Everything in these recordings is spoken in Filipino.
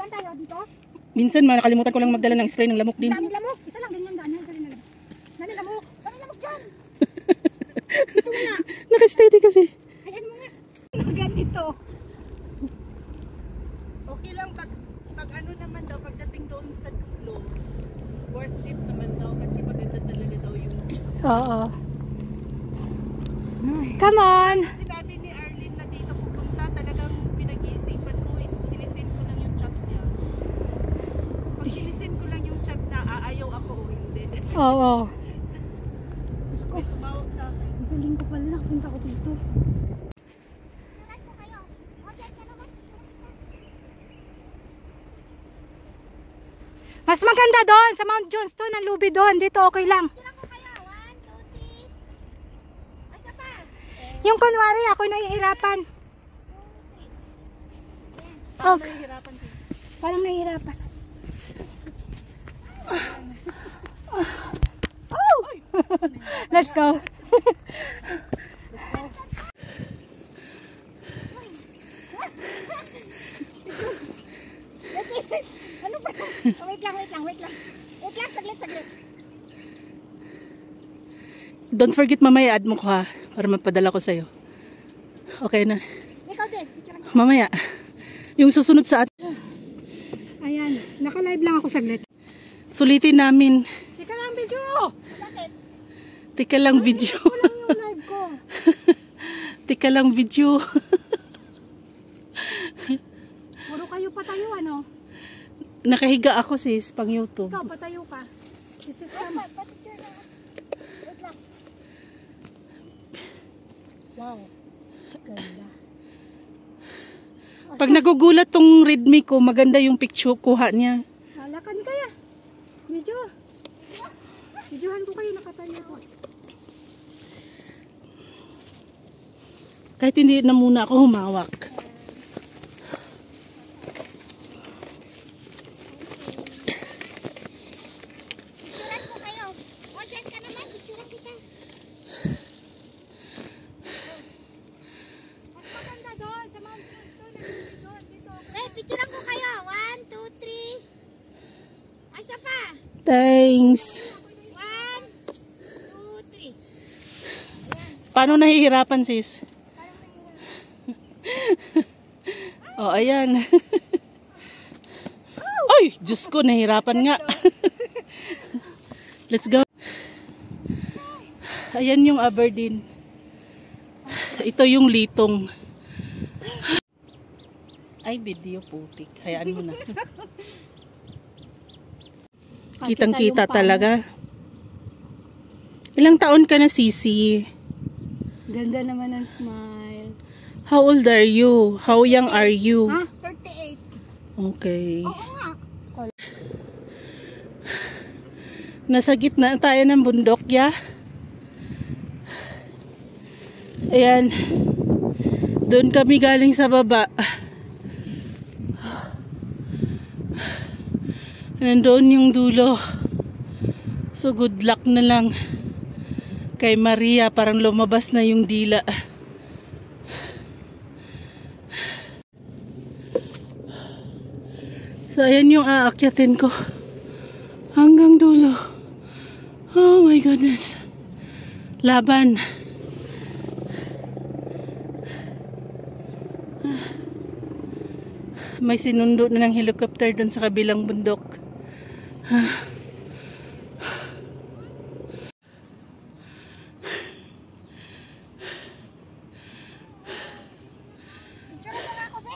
Saan tayo? Dito? Minsan nakalimutan ko lang magdala ng spray ng lamok din. Daming lamok. Isa lang din yan. Daming lamok. Daming lamok dyan. Dito wala. Naka-steady kasi. Ayan mo nga. Ganito. Okay lang pag ano naman daw, pagdating doon sa dulo, worth it naman daw kasi maganda talaga daw yung... Oo. Come on! Sinabi ni Arlene na dito pupunta, talagang pinag-iisipan ko, sinisin ko lang yung chat niya. Pag sinisin ko lang yung chat na aayaw ako o hindi. Oo. May tumawag sa akin. Galing ko pala. Punta ko dito. Mas maganda doon sa Mount Johnston, ang lubi doon. Dito okay lang. Yung kunwari, ako nahihirapan. Parang nahihirapan ko. Parang nahihirapan. Oh! Let's go. Ano ba? Wait lang. Wait lang, saglit. Don't forget mamaya, add mo ko ha, para mapadala ko sa'yo. Okay na. Ikaw din. Mamaya. Yung susunod sa atin. Ayan, naka-live lang ako saglit. Sulitin namin. Teka lang, video! Bakit? Teka lang, video. Ito lang yung live ko. Teka lang, video. Puro kayo patayo, ano? Nakahiga ako sis, pang YouTube. Ikaw, patayo ka. This is from... Wait lang. Wow. Ganda. Pag nagugulat tong Redmi ko, maganda yung picture kuha niya. Halakan kaya. Video. Videohan ko kayo nakatayo ko. Kahit hindi na muna ako humawak. Picturean ko kayo. O, dyan ka naman. Picturean kita. Mas maganda doon sa Mount Johnston. Dito. Picturean ko kayo. 1, 2, 3. Ay, isa pa. Thanks. 1, 2, 3. Paano nahihirapan sis? Oh, ayan. Ay, Diyos ko, nahihirapan nga. Let's go. Ayan yung Aberdeen. Ito yung Litong. Ay, video putik. Hayaan mo na. Kitang-kita talaga. Ilang taon ka na, Sisi? Ganda naman ang smile. How old are you? How young are you? Ha? 38. Okay. Oo nga. Nasa gitna tayo ng bundok, ya. Ayan. Doon kami galing sa baba. Nandoon yung dulo. So good luck na lang kay Maria, parang lumabas na yung dila. So ayan yung aakyatin ko hanggang dulo. Oh my goodness. Laban. May sinundo na ng helicopter dun sa kabilang bundok. Picturean mo nga ako, be.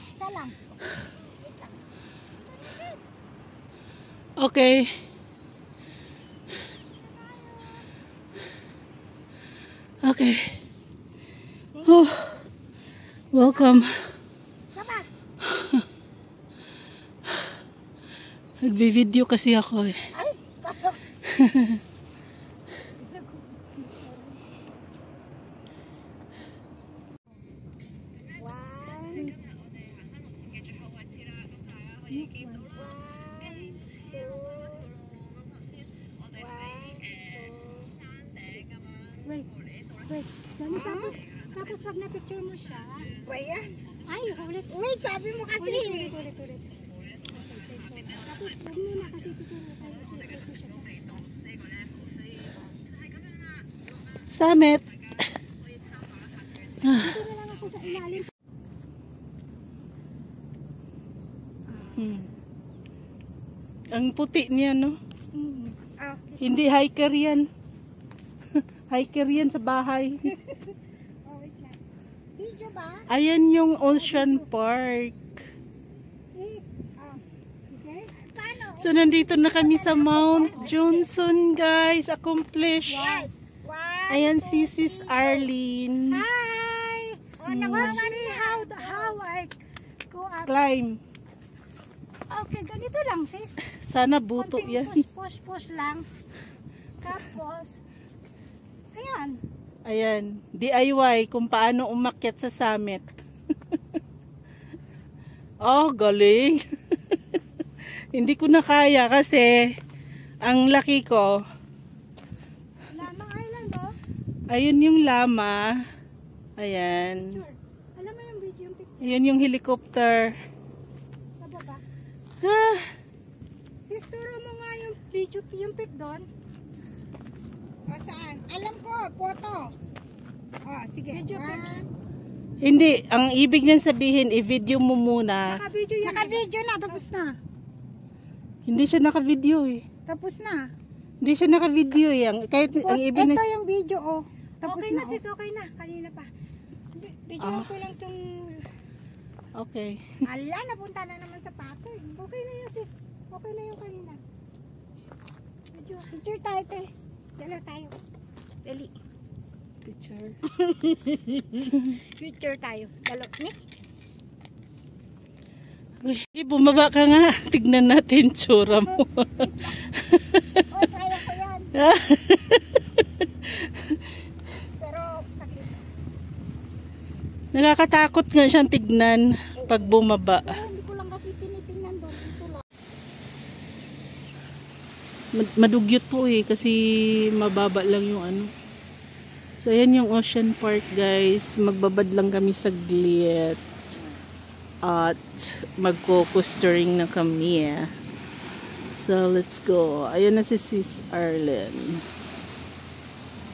Isa lang. Wait lang. Okay. Okay. Oh, welcome. Sama. Nagbi-video kasi ako eh. Ay, Wait. Tapos pag na-picture mo siya, Wait yan. Ay, ulit. Wait, sabi mo kasi. Ulit. Tapos, huwag mo na kasi tuturo sa'yo. Isipin ko siya sa Summit. Dito na lang ako sa ilalim. Ang puti niya, no? Ah, Hindi hiker yan. Hiker yan sa bahay. oh, wait lang. Video ba? Ayan yung Ocean Park. Okay. Paano? So, nandito na kami sa Mount Johnson, guys. Accomplished. Why? Ayan si Sis Arlene. Hi! Oh, nawawan me how I go up. Climb. Okay, ganito lang sis. Sana buto Konting yan. push lang. Tapos, ayan. Ayan. DIY kung paano umakyat sa summit. Oh, galing. Hindi ko na kaya kasi ang laki ko. Lamang Island, oh. Ayun yung lama. Ayan. Sure. Alam mo yung video, yung picture Ayun yung helicopter. sa baba. Ah, Sis, turo mo nga yung video, yung pic doon. O, saan? Alam ko, photo. O, sige. Video pic. hindi. Ang ibig niyang sabihin, i-video mo muna. Naka-video yan. Naka-video na, tapos na. Hindi siya naka-video eh. Tapos na. Hindi siya naka-video eh. Kahit ang ibig Ito na... yung video, oh. Tapos Okay na oh. sis, okay na. Kanina pa. Video ko lang itong... Okay. Ala, napunta na naman sa pattern. Okay na yan sis. Okay na yung kanina. Picture tayo, te. Dala tayo. Dali. Picture. Picture tayo. Dalo. Ni? Uy, bumaba ka nga. Tignan natin tsura mo. Oh, kaya ko yan. Pero, sakit. Nakakatakot nga siyang tignan pag bumaba. Pero hindi ko lang kasi tinitingnan doon. Dito lang. Madugyot po eh kasi mababa lang yung ano. So ayan yung Ocean Park, guys. Magbabad lang kami saglit at magko-coastering na kami. So let's go. Ayan na si Sis Arlene.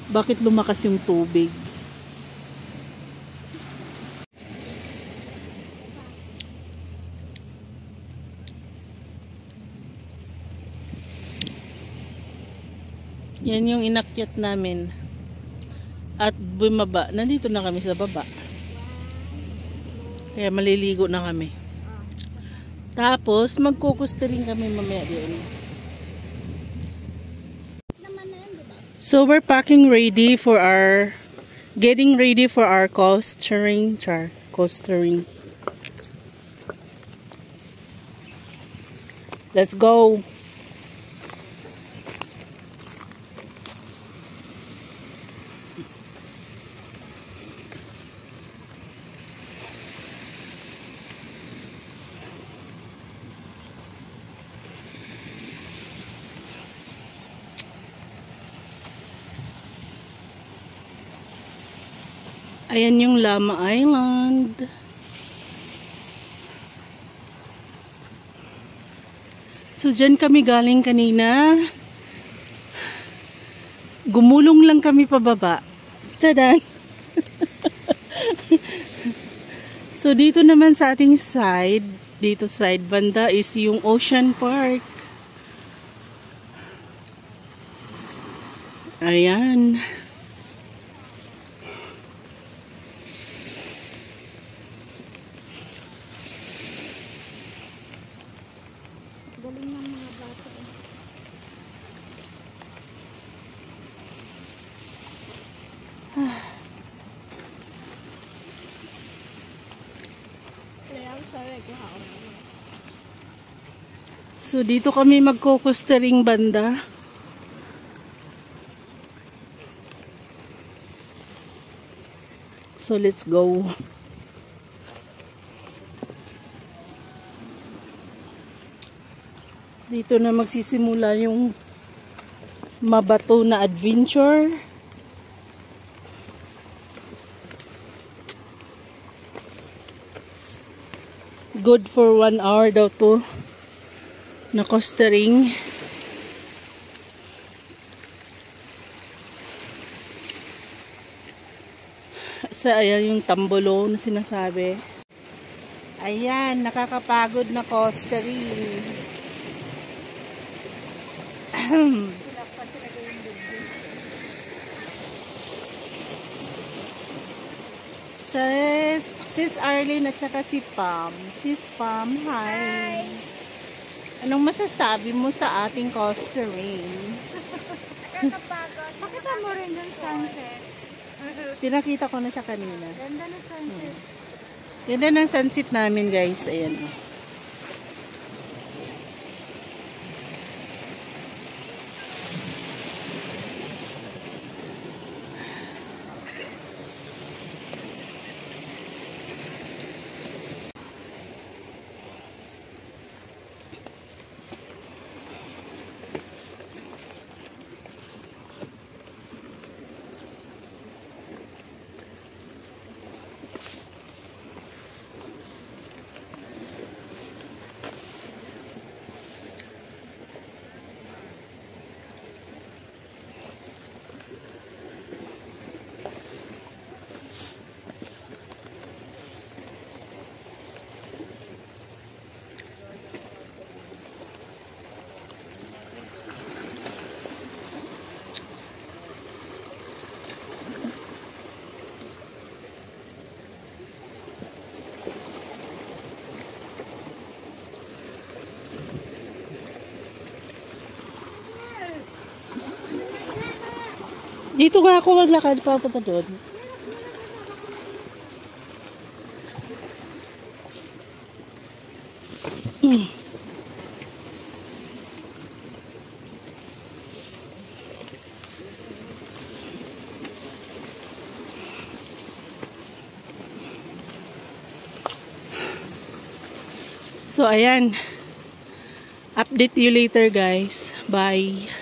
Bakit lumakas yung tubig? Yan yung inakyat namin. At bumaba. Nandito na kami sa baba. Kaya maliligo na kami. Tapos magkukustering kami mamaya din. So we're packing ready for our getting ready for our coastering. Coastering. Let's go. Ayan yung Lama Island. So dyan kami galing kanina. Gumulong lang kami pababa. Tadaan! So dito naman sa ating side, dito side banda is yung Ocean Park. Ayan. Galing ng mga bata. So dito kami magkukustering banda. So let's go. Dito na magsisimula yung mabato na adventure. good for 1 hour daw to na costering. Sa ayan yung tambolo na sinasabi. Ayan, nakakapagod na costering. Sis Arlene at saka si Pam. Sis Pam, hi. Anong masasabi mo sa ating costering? Nakakapagod. Makita mo rin yung sunset. Pinakita ko na siya kanina. Ganda ng sunset. Ganda ng sunset namin, guys. Ayan. Dito nga ako maglakad para punta doon. So ayan. Update you later, guys. Bye.